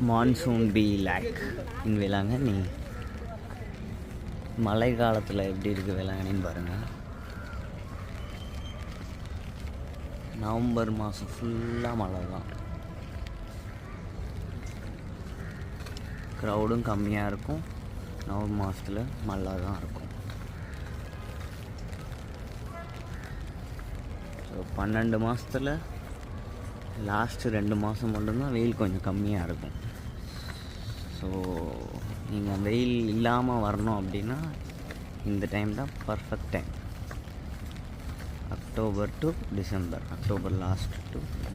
Monsoon B lakh இன் வேளாங்கண்ணி. மழை காலத்தில் எப்படி இருக்குது வேளாங்கண்ணின்னு பாருங்கள். நவம்பர் மாதம் ஃபுல்லாக மழை தான். க்ரௌடும் கம்மியாக இருக்கும். நவம்பர் மாதத்தில் மழை தான் இருக்கும். ஸோ 12 மாதத்தில் லாஸ்ட்டு 2 மாதம் மட்டும்தான் வெயில் கொஞ்சம் கம்மியாக இருக்கும். ஸோ நீங்கள் வெயில் இல்லாமல் வரணும் அப்படின்னா இந்த டைம் தான் perfect time. October to December, October last to